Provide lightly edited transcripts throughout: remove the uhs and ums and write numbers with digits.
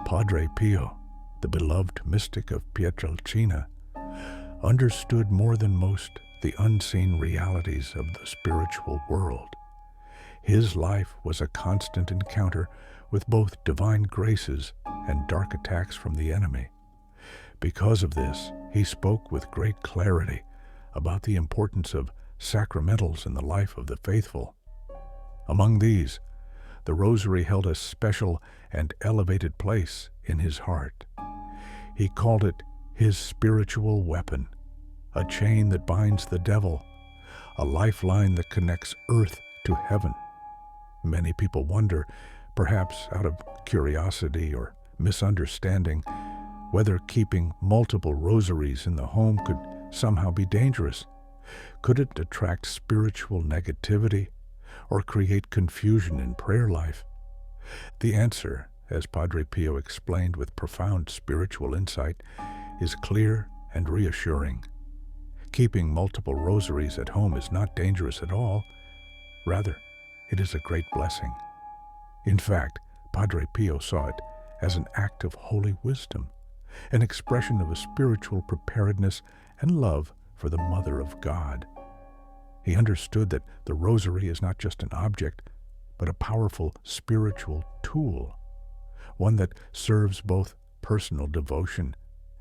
Padre Pio, the beloved mystic of Pietrelcina, understood more than most the unseen realities of the spiritual world. His life was a constant encounter with both divine graces and dark attacks from the enemy. Because of this, he spoke with great clarity about the importance of sacramentals in the life of the faithful. Among these, the Rosary held a special and elevated place in his heart. He called it his spiritual weapon, a chain that binds the devil, a lifeline that connects earth to heaven. Many people wonder, perhaps out of curiosity or misunderstanding, whether keeping multiple rosaries in the home could somehow be dangerous. Could it attract spiritual negativity or create confusion in prayer life? The answer, as Padre Pio explained with profound spiritual insight, is clear and reassuring. Keeping multiple rosaries at home is not dangerous at all. Rather, it is a great blessing. In fact, Padre Pio saw it as an act of holy wisdom, an expression of a spiritual preparedness and love for the Mother of God. He understood that the Rosary is not just an object, but a powerful spiritual tool, one that serves both personal devotion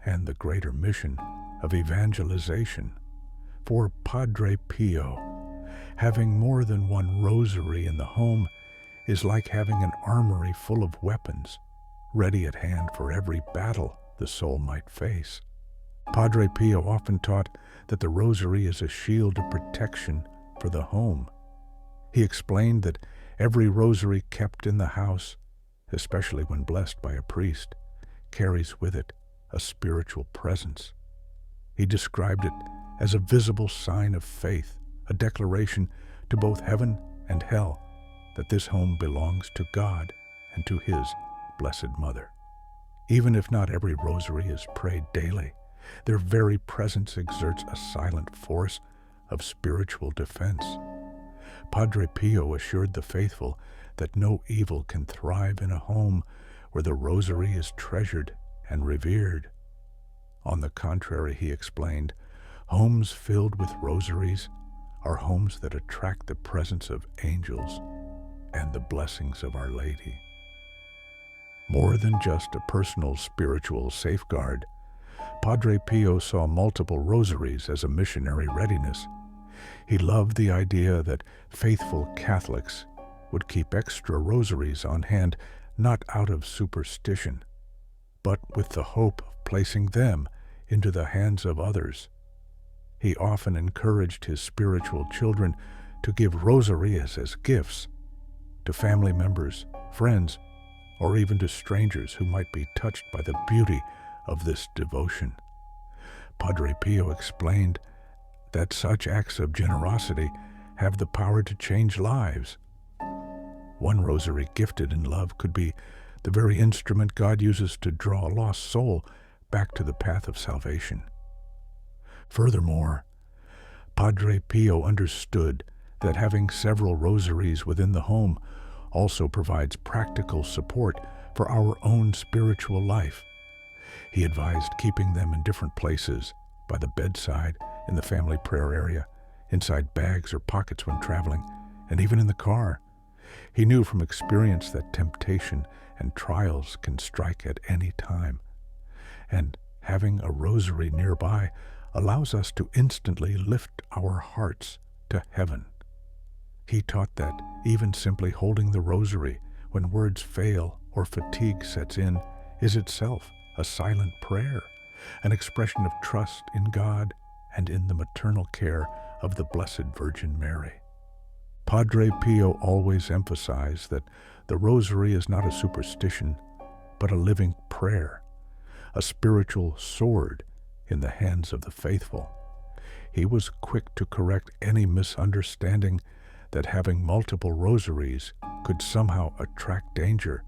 and the greater mission of evangelization. For Padre Pio, having more than one rosary in the home is like having an armory full of weapons, ready at hand for every battle the soul might face. Padre Pio often taught that the Rosary is a shield of protection for the home. He explained that every rosary kept in the house, especially when blessed by a priest, carries with it a spiritual presence. He described it as a visible sign of faith, a declaration to both heaven and hell that this home belongs to God and to His Blessed Mother. Even if not every rosary is prayed daily, their very presence exerts a silent force of spiritual defense. Padre Pio assured the faithful that no evil can thrive in a home where the Rosary is treasured and revered. On the contrary, he explained, homes filled with rosaries are homes that attract the presence of angels and the blessings of Our Lady. More than just a personal spiritual safeguard, Padre Pio saw multiple rosaries as a missionary readiness. He loved the idea that faithful Catholics would keep extra rosaries on hand, not out of superstition, but with the hope of placing them into the hands of others. He often encouraged his spiritual children to give rosaries as gifts to family members, friends, or even to strangers who might be touched by the beauty of this devotion. Padre Pio explained that such acts of generosity have the power to change lives. One rosary gifted in love could be the very instrument God uses to draw a lost soul back to the path of salvation. Furthermore, Padre Pio understood that having several rosaries within the home also provides practical support for our own spiritual life. He advised keeping them in different places, by the bedside, in the family prayer area, inside bags or pockets when traveling, and even in the car. He knew from experience that temptation and trials can strike at any time, and having a rosary nearby allows us to instantly lift our hearts to heaven. He taught that even simply holding the rosary when words fail or fatigue sets in is itself a silent prayer, an expression of trust in God and in the maternal care of the Blessed Virgin Mary. Padre Pio always emphasized that the rosary is not a superstition, but a living prayer, a spiritual sword in the hands of the faithful. He was quick to correct any misunderstanding that having multiple rosaries could somehow attract danger.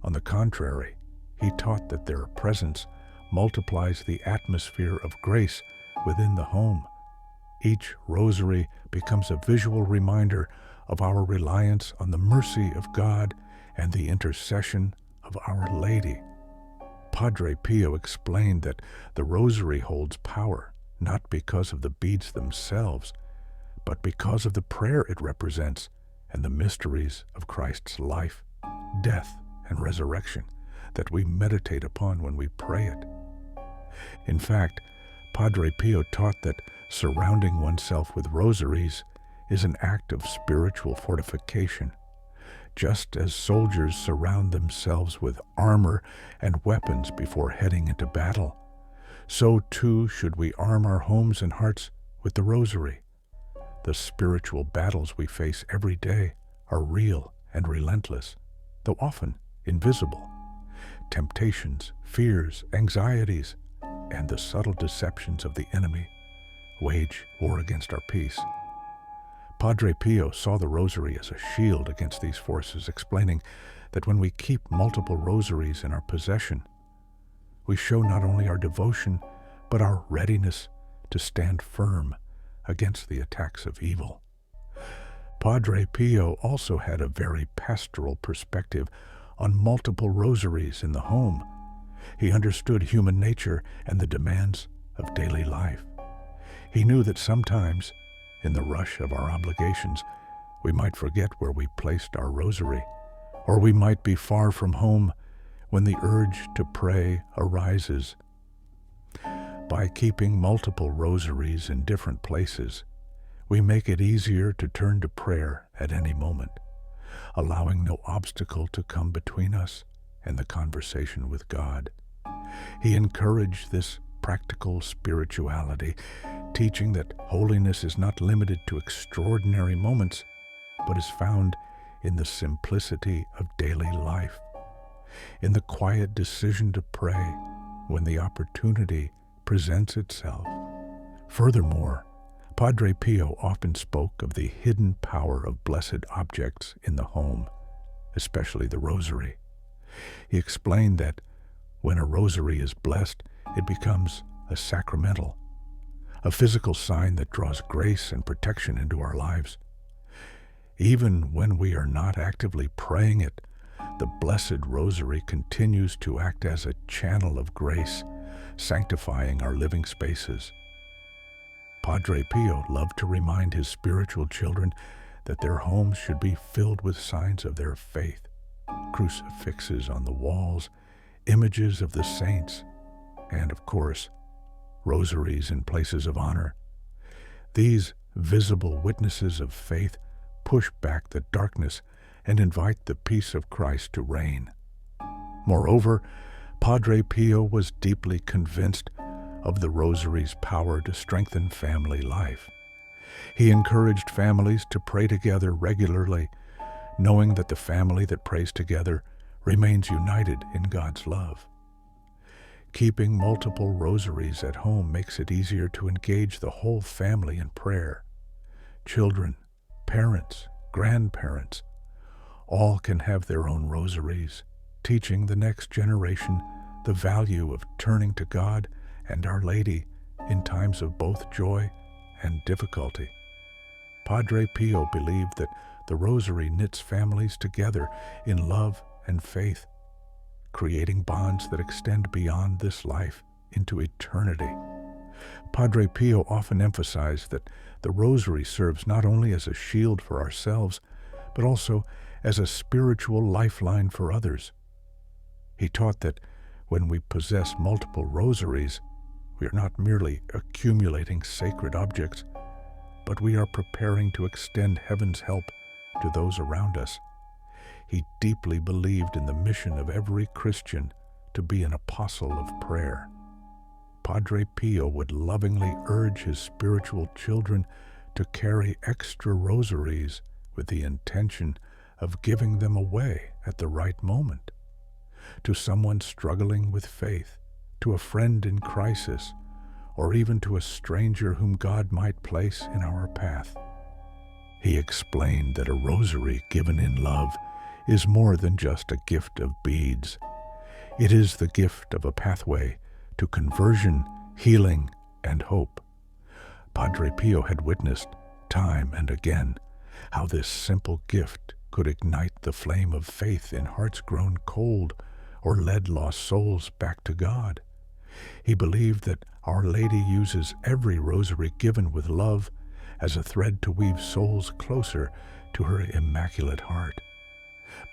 On the contrary, he taught that their presence multiplies the atmosphere of grace within the home. Each rosary becomes a visual reminder of our reliance on the mercy of God and the intercession of Our Lady. Padre Pio explained that the Rosary holds power not because of the beads themselves, but because of the prayer it represents and the mysteries of Christ's life, death, and resurrection that we meditate upon when we pray it. In fact, Padre Pio taught that surrounding oneself with rosaries is an act of spiritual fortification. Just as soldiers surround themselves with armor and weapons before heading into battle, so too should we arm our homes and hearts with the Rosary. The spiritual battles we face every day are real and relentless, though often invisible. Temptations, fears, anxieties, and the subtle deceptions of the enemy wage war against our peace. Padre Pio saw the Rosary as a shield against these forces, explaining that when we keep multiple rosaries in our possession, we show not only our devotion, but our readiness to stand firm against the attacks of evil. Padre Pio also had a very pastoral perspective on multiple rosaries in the home. He understood human nature and the demands of daily life. He knew that sometimes, in the rush of our obligations, we might forget where we placed our rosary, or we might be far from home when the urge to pray arises. By keeping multiple rosaries in different places, we make it easier to turn to prayer at any moment, allowing no obstacle to come between us and the conversation with God. He encouraged this practical spirituality, teaching that holiness is not limited to extraordinary moments, but is found in the simplicity of daily life, in the quiet decision to pray when the opportunity presents itself. Furthermore, Padre Pio often spoke of the hidden power of blessed objects in the home, especially the Rosary. He explained that when a rosary is blessed, it becomes a sacramental, a physical sign that draws grace and protection into our lives. Even when we are not actively praying it, the Blessed Rosary continues to act as a channel of grace, sanctifying our living spaces. Padre Pio loved to remind his spiritual children that their homes should be filled with signs of their faith, crucifixes on the walls, images of the saints, and, of course, rosaries in places of honor. These visible witnesses of faith push back the darkness and invite the peace of Christ to reign. Moreover, Padre Pio was deeply convinced of the Rosary's power to strengthen family life. He encouraged families to pray together regularly, knowing that the family that prays together remains united in God's love. Keeping multiple rosaries at home makes it easier to engage the whole family in prayer. Children, parents, grandparents, all can have their own rosaries, teaching the next generation the value of turning to God and Our Lady in times of both joy and difficulty. Padre Pio believed that the Rosary knits families together in love and faith, creating bonds that extend beyond this life into eternity. Padre Pio often emphasized that the Rosary serves not only as a shield for ourselves, but also as a spiritual lifeline for others. He taught that when we possess multiple rosaries, we are not merely accumulating sacred objects, but we are preparing to extend heaven's help to those around us. He deeply believed in the mission of every Christian to be an apostle of prayer. Padre Pio would lovingly urge his spiritual children to carry extra rosaries with the intention of giving them away at the right moment, to someone struggling with faith, to a friend in crisis, or even to a stranger whom God might place in our path. He explained that a rosary given in love is more than just a gift of beads. It is the gift of a pathway to conversion, healing, and hope. Padre Pio had witnessed, time and again, how this simple gift could ignite the flame of faith in hearts grown cold or led lost souls back to God. He believed that Our Lady uses every rosary given with love as a thread to weave souls closer to her Immaculate Heart.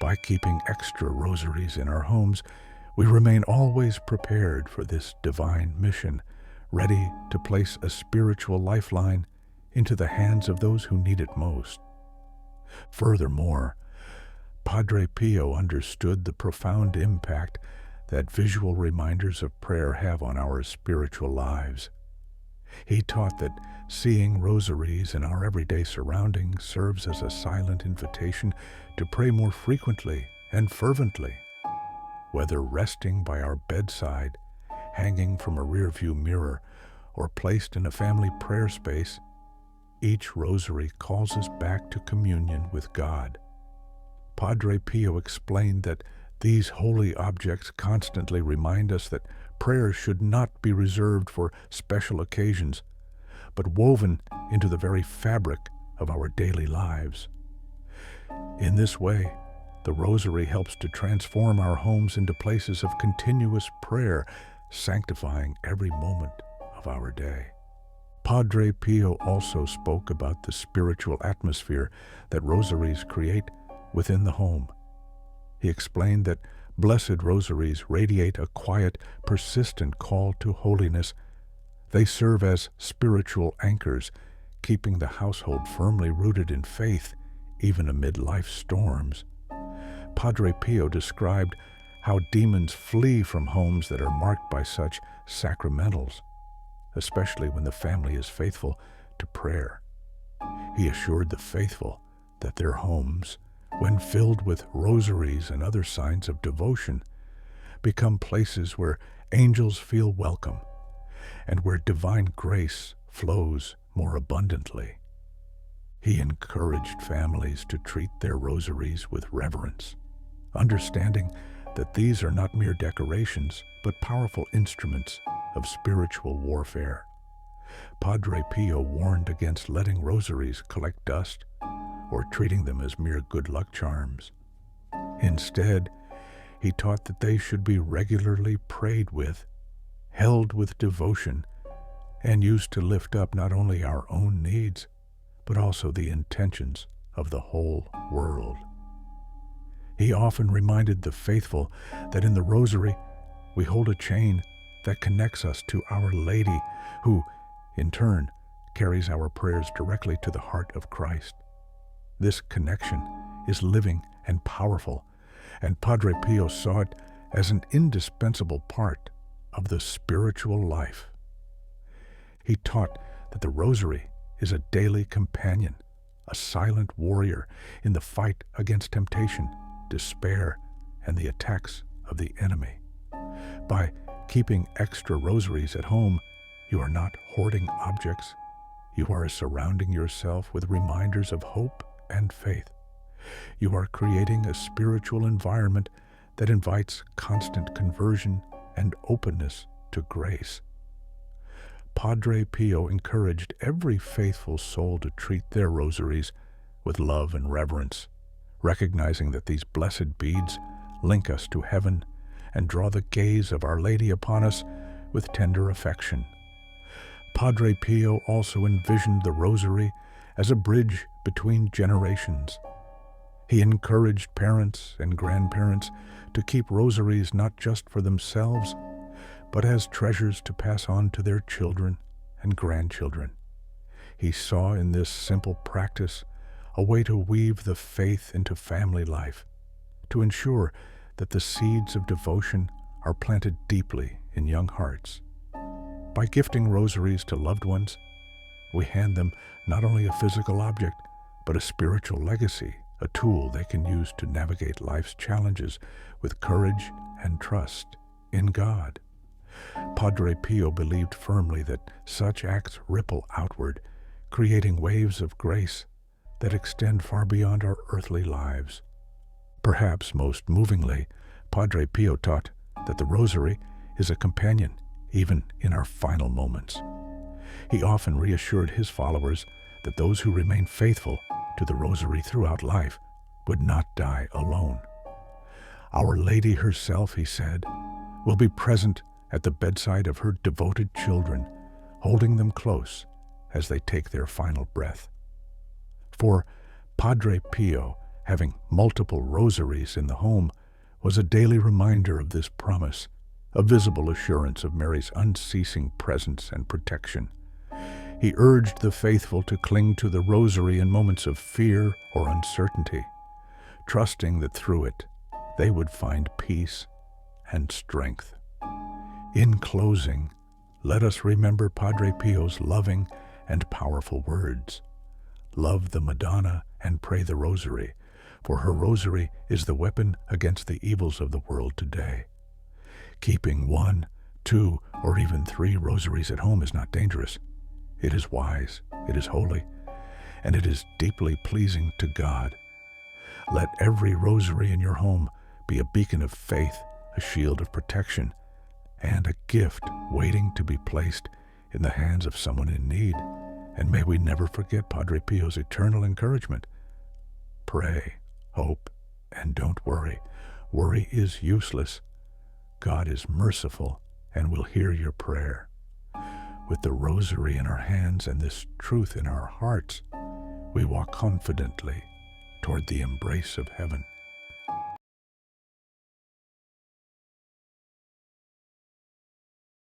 By keeping extra rosaries in our homes, we remain always prepared for this divine mission, ready to place a spiritual lifeline into the hands of those who need it most. Furthermore, Padre Pio understood the profound impact that visual reminders of prayer have on our spiritual lives. He taught that seeing rosaries in our everyday surroundings serves as a silent invitation to pray more frequently and fervently. Whether resting by our bedside, hanging from a rearview mirror, or placed in a family prayer space, each rosary calls us back to communion with God. Padre Pio explained that these holy objects constantly remind us that prayer should not be reserved for special occasions, but woven into the very fabric of our daily lives. In this way, the Rosary helps to transform our homes into places of continuous prayer, sanctifying every moment of our day. Padre Pio also spoke about the spiritual atmosphere that rosaries create within the home. He explained that blessed rosaries radiate a quiet, persistent call to holiness. They serve as spiritual anchors, keeping the household firmly rooted in faith, even amid life's storms. Padre Pio described how demons flee from homes that are marked by such sacramentals, especially when the family is faithful to prayer. He assured the faithful that their homes, when filled with rosaries and other signs of devotion, become places where angels feel welcome and where divine grace flows more abundantly. He encouraged families to treat their rosaries with reverence, understanding that these are not mere decorations, but powerful instruments of spiritual warfare. Padre Pio warned against letting rosaries collect dust or treating them as mere good luck charms. Instead, he taught that they should be regularly prayed with, held with devotion, and used to lift up not only our own needs, but also the intentions of the whole world. He often reminded the faithful that in the Rosary we hold a chain that connects us to Our Lady, who, in turn, carries our prayers directly to the heart of Christ. This connection is living and powerful, and Padre Pio saw it as an indispensable part of the spiritual life. He taught that the Rosary is a daily companion, a silent warrior in the fight against temptation, despair, and the attacks of the enemy. By keeping extra rosaries at home, you are not hoarding objects. You are surrounding yourself with reminders of hope and faith. You are creating a spiritual environment that invites constant conversion and openness to grace. Padre Pio encouraged every faithful soul to treat their rosaries with love and reverence, recognizing that these blessed beads link us to heaven and draw the gaze of Our Lady upon us with tender affection. Padre Pio also envisioned the Rosary as a bridge between generations. He encouraged parents and grandparents to keep rosaries not just for themselves, but as treasures to pass on to their children and grandchildren. He saw in this simple practice a way to weave the faith into family life, to ensure that the seeds of devotion are planted deeply in young hearts. By gifting rosaries to loved ones, we hand them not only a physical object, but a spiritual legacy, a tool they can use to navigate life's challenges with courage and trust in God. Padre Pio believed firmly that such acts ripple outward, creating waves of grace that extend far beyond our earthly lives. Perhaps most movingly, Padre Pio taught that the Rosary is a companion even in our final moments. He often reassured his followers that those who remain faithful to the Rosary throughout life would not die alone. Our Lady herself, he said, will be present at the bedside of her devoted children, holding them close as they take their final breath. For Padre Pio, having multiple rosaries in the home, was a daily reminder of this promise, a visible assurance of Mary's unceasing presence and protection. He urged the faithful to cling to the rosary in moments of fear or uncertainty, trusting that through it they would find peace and strength. In closing, let us remember Padre Pio's loving and powerful words. Love the Madonna and pray the rosary, for her rosary is the weapon against the evils of the world today. Keeping 1, 2, or even 3 rosaries at home is not dangerous. It is wise, it is holy, and it is deeply pleasing to God. Let every rosary in your home be a beacon of faith, a shield of protection, and a gift waiting to be placed in the hands of someone in need. And may we never forget Padre Pio's eternal encouragement. Pray, hope, and don't worry. Worry is useless. God is merciful and will hear your prayer. With the rosary in our hands and this truth in our hearts, we walk confidently toward the embrace of heaven.